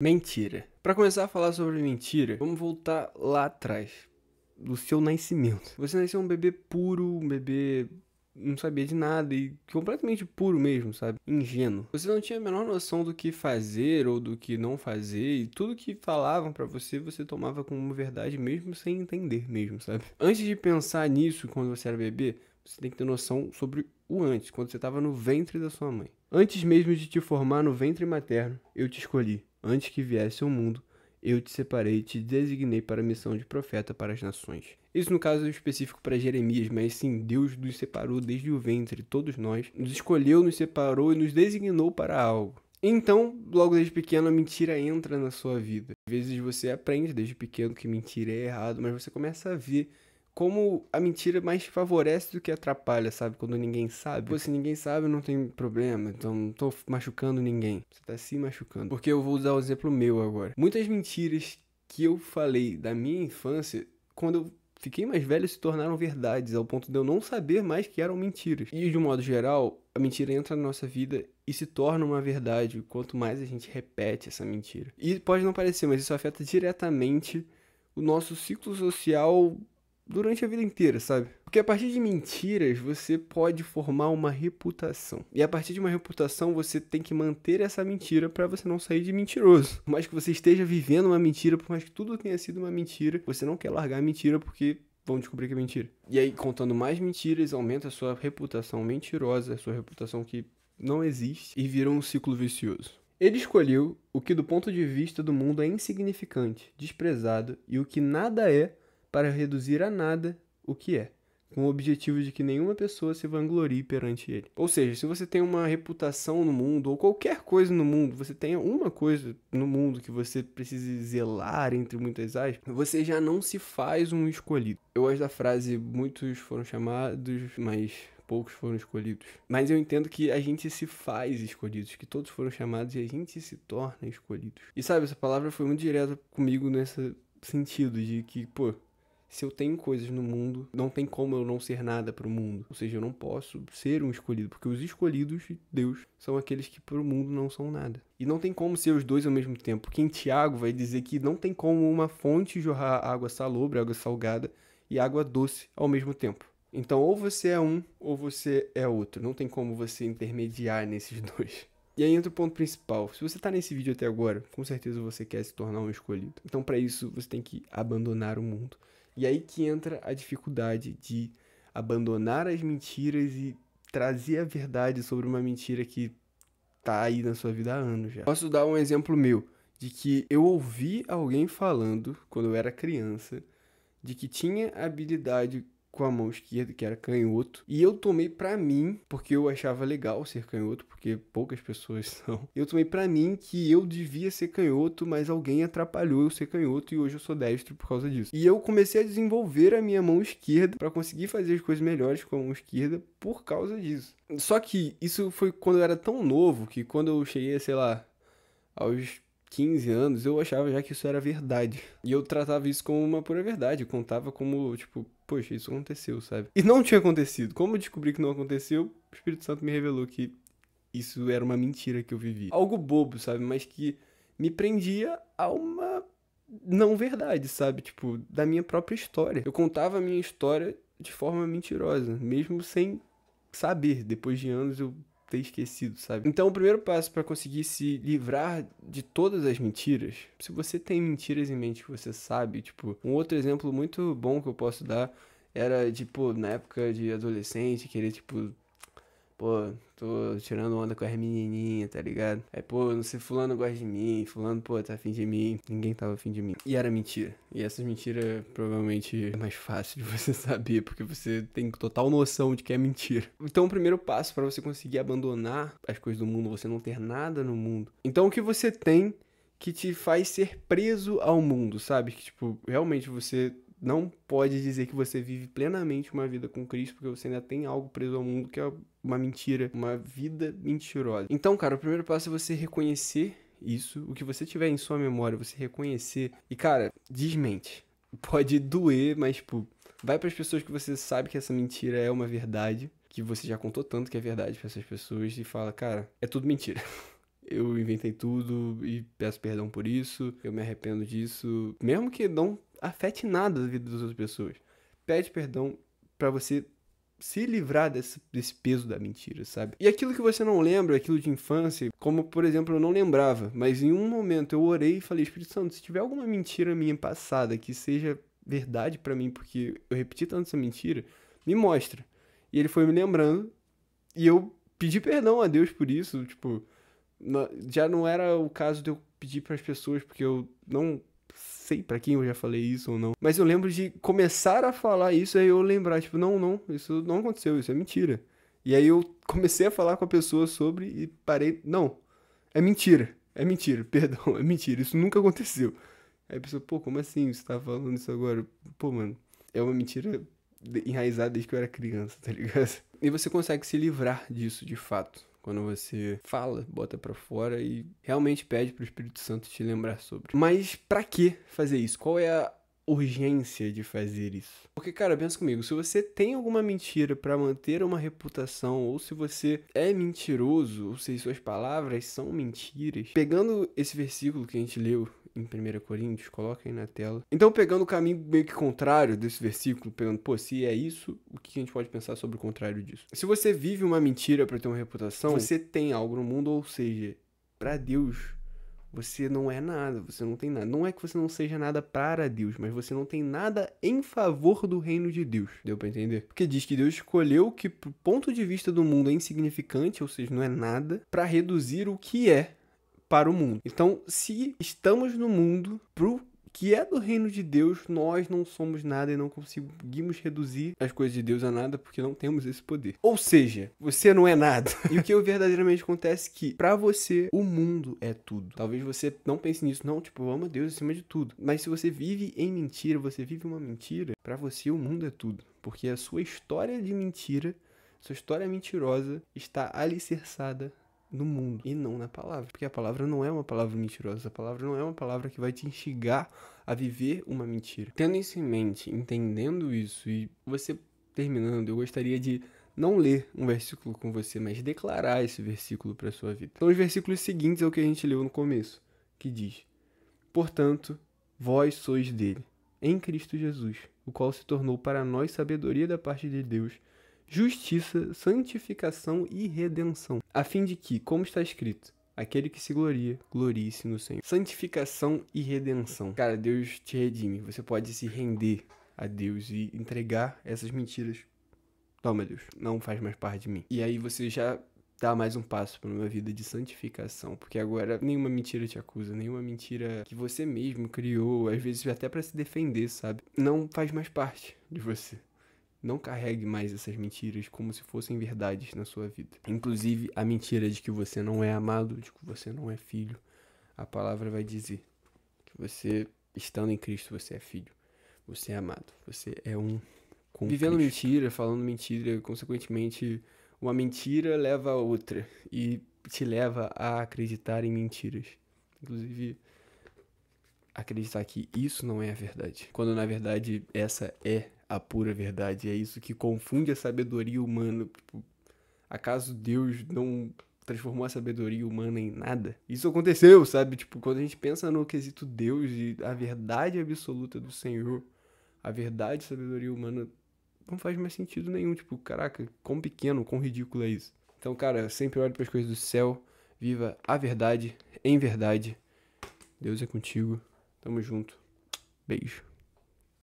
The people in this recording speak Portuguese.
Mentira. Pra começar a falar sobre mentira, vamos voltar lá atrás, do seu nascimento. Você nasceu um bebê puro, um bebê não sabia de nada e completamente puro mesmo, sabe? Ingênuo. Você não tinha a menor noção do que fazer ou do que não fazer e tudo que falavam pra você, você tomava como uma verdade mesmo sem entender mesmo, sabe? Antes de pensar nisso quando você era bebê, você tem que ter noção sobre o antes, quando você tava no ventre da sua mãe. Antes mesmo de te formar no ventre materno, eu te escolhi. Antes que viesse ao mundo, eu te separei e te designei para a missão de profeta para as nações. Isso no caso específico para Jeremias, mas sim, Deus nos separou desde o ventre, todos nós, nos escolheu, nos separou e nos designou para algo. Então, logo desde pequeno, a mentira entra na sua vida. Às vezes você aprende desde pequeno que mentira é errado, mas você começa a ver como a mentira mais favorece do que atrapalha, sabe? Quando ninguém sabe. Pô, se ninguém sabe, não tem problema. Então, não tô machucando ninguém. Você tá se machucando. Porque eu vou usar o exemplo meu agora. Muitas mentiras que eu falei da minha infância, quando eu fiquei mais velho, se tornaram verdades, ao ponto de eu não saber mais que eram mentiras. E, de um modo geral, a mentira entra na nossa vida e se torna uma verdade quanto mais a gente repete essa mentira. E pode não parecer, mas isso afeta diretamente o nosso ciclo social durante a vida inteira, sabe? Porque a partir de mentiras você pode formar uma reputação. E a partir de uma reputação você tem que manter essa mentira para você não sair de mentiroso. Por mais que você esteja vivendo uma mentira, por mais que tudo tenha sido uma mentira, você não quer largar a mentira porque vão descobrir que é mentira. E aí, contando mais mentiras, aumenta a sua reputação mentirosa, a sua reputação que não existe, e vira um ciclo vicioso. Ele escolheu o que do ponto de vista do mundo é insignificante, desprezado, e o que nada é, para reduzir a nada o que é, com o objetivo de que nenhuma pessoa se vanglorie perante ele. Ou seja, se você tem uma reputação no mundo, ou qualquer coisa no mundo, você tenha uma coisa no mundo que você precise zelar, entre muitas aspas, você já não se faz um escolhido. Eu gosto da frase, muitos foram chamados, mas poucos foram escolhidos. Mas eu entendo que a gente se faz escolhidos, que todos foram chamados e a gente se torna escolhidos. E sabe, essa palavra foi muito direta comigo nesse sentido de que, pô, se eu tenho coisas no mundo, não tem como eu não ser nada pro mundo. Ou seja, eu não posso ser um escolhido, porque os escolhidos de Deus são aqueles que pro mundo não são nada. E não tem como ser os dois ao mesmo tempo, porque em Tiago vai dizer que não tem como uma fonte jorrar água salobre, água salgada e água doce ao mesmo tempo. Então, ou você é um, ou você é outro. Não tem como você intermediar nesses dois. E aí entra o ponto principal. Se você tá nesse vídeo até agora, com certeza você quer se tornar um escolhido. Então, para isso, você tem que abandonar o mundo. E aí que entra a dificuldade de abandonar as mentiras e trazer a verdade sobre uma mentira que tá aí na sua vida há anos já. Posso dar um exemplo meu, de que eu ouvi alguém falando, quando eu era criança, de que tinha habilidade com a mão esquerda, que era canhoto, e eu tomei pra mim, porque eu achava legal ser canhoto, porque poucas pessoas são. Eu tomei pra mim que eu devia ser canhoto, mas alguém atrapalhou eu ser canhoto e hoje eu sou destro por causa disso. E eu comecei a desenvolver a minha mão esquerda pra conseguir fazer as coisas melhores com a mão esquerda por causa disso. Só que isso foi quando eu era tão novo que quando eu cheguei, sei lá, aos 15 anos, eu achava já que isso era verdade. E eu tratava isso como uma pura verdade. Eu contava como, tipo, poxa, isso aconteceu, sabe? E não tinha acontecido. Como eu descobri que não aconteceu, o Espírito Santo me revelou que isso era uma mentira que eu vivi. Algo bobo, sabe? Mas que me prendia a uma não verdade, sabe? Tipo, da minha própria história. Eu contava a minha história de forma mentirosa, mesmo sem saber. Depois de anos eu ter esquecido, sabe? Então, o primeiro passo para conseguir se livrar de todas as mentiras, se você tem mentiras em mente que você sabe, tipo, um outro exemplo muito bom que eu posso dar era, tipo, na época de adolescente, querer, tipo, pô, tô tirando onda com as menininhas, tá ligado? Aí, pô, não sei, fulano gosta de mim, fulano, pô, tá afim de mim. Ninguém tava afim de mim. E era mentira. E essas mentiras provavelmente é mais fácil de você saber, porque você tem total noção de que é mentira. Então, o primeiro passo pra você conseguir abandonar as coisas do mundo, você não ter nada no mundo. Então, o que você tem que te faz ser preso ao mundo, sabe? Que, tipo, realmente você não pode dizer que você vive plenamente uma vida com Cristo, porque você ainda tem algo preso ao mundo que é uma mentira, uma vida mentirosa. Então, cara, o primeiro passo é você reconhecer isso, o que você tiver em sua memória, você reconhecer e, cara, desmente. Pode doer, mas, tipo, vai pras pessoas que você sabe que essa mentira é uma verdade, que você já contou tanto que é verdade pra essas pessoas e fala, cara, é tudo mentira. eu inventei tudo e peço perdão por isso, eu me arrependo disso, mesmo que não afete nada a vida das outras pessoas. Pede perdão pra você se livrar desse peso da mentira, sabe? E aquilo que você não lembra, aquilo de infância, como, por exemplo, eu não lembrava, mas em um momento eu orei e falei, Espírito Santo, se tiver alguma mentira minha passada que seja verdade pra mim, porque eu repeti tanto essa mentira, me mostra. E ele foi me lembrando, e eu pedi perdão a Deus por isso, tipo, já não era o caso de eu pedir pras pessoas, porque eu não sei pra quem eu já falei isso ou não. Mas eu lembro de começar a falar isso, aí eu lembrar, tipo, não, isso não aconteceu, isso é mentira. E aí eu comecei a falar com a pessoa sobre e parei, não, é mentira, perdão, é mentira, isso nunca aconteceu. Aí a pessoa, pô, como assim você tá falando isso agora? Pô, mano, é uma mentira enraizada desde que eu era criança, tá ligado? E você consegue se livrar disso, de fato. Quando você fala, bota pra fora e realmente pede pro Espírito Santo te lembrar sobre. Mas pra que fazer isso? Qual é a urgência de fazer isso? Porque, cara, pensa comigo, se você tem alguma mentira pra manter uma reputação, ou se você é mentiroso, ou se suas palavras são mentiras, pegando esse versículo que a gente leu em 1 Coríntios, coloca aí na tela. Então, pegando o caminho meio que contrário desse versículo, pegando, pô, se é isso, o que a gente pode pensar sobre o contrário disso? Se você vive uma mentira pra ter uma reputação, você tem algo no mundo, ou seja, pra Deus, você não é nada, você não tem nada. Não é que você não seja nada para Deus, mas você não tem nada em favor do reino de Deus. Deu pra entender? Porque diz que Deus escolheu que, pro ponto de vista do mundo, é insignificante, ou seja, não é nada, pra reduzir o que é para o mundo. Então, se estamos no mundo, pro que é do reino de Deus, nós não somos nada e não conseguimos reduzir as coisas de Deus a nada porque não temos esse poder. Ou seja, você não é nada. E o que verdadeiramente acontece é que, pra você, o mundo é tudo. Talvez você não pense nisso, não, tipo, eu amo a Deus acima de tudo. Mas se você vive em mentira, você vive uma mentira, pra você o mundo é tudo. Porque a sua história de mentira, sua história mentirosa, está alicerçada no mundo e não na palavra, porque a palavra não é uma palavra mentirosa, a palavra não é uma palavra que vai te instigar a viver uma mentira. Tendo isso em mente, entendendo isso e você terminando, eu gostaria de não ler um versículo com você, mas declarar esse versículo para sua vida. Então os versículos seguintes é o que a gente leu no começo, que diz: portanto, vós sois dele, em Cristo Jesus, o qual se tornou para nós sabedoria da parte de Deus, justiça, santificação e redenção, a fim de que, como está escrito, aquele que se gloria, glorie-se no Senhor. Santificação e redenção. Cara, Deus te redime. Você pode se render a Deus e entregar essas mentiras. Toma, Deus, não faz mais parte de mim. E aí você já dá mais um passo para uma vida de santificação, porque agora nenhuma mentira te acusa, nenhuma mentira que você mesmo criou, às vezes até para se defender, sabe? Não faz mais parte de você. Não carregue mais essas mentiras como se fossem verdades na sua vida. Inclusive, a mentira de que você não é amado, de que você não é filho. A palavra vai dizer que você, estando em Cristo, você é filho. Você é amado. Você é um com Vivendo Cristo. Mentira, falando mentira, consequentemente, uma mentira leva a outra. E te leva a acreditar em mentiras. Inclusive, acreditar que isso não é a verdade. Quando, na verdade, essa é a pura verdade. É isso que confunde a sabedoria humana. Tipo, acaso Deus não transformou a sabedoria humana em nada? Isso aconteceu, sabe? Tipo, quando a gente pensa no quesito Deus e a verdade absoluta do Senhor, a verdade e a sabedoria humana não faz mais sentido nenhum. Tipo, caraca, quão pequeno, quão ridículo é isso. Então, cara, sempre olhe para as coisas do céu. Viva a verdade em verdade. Deus é contigo. Tamo junto. Beijo.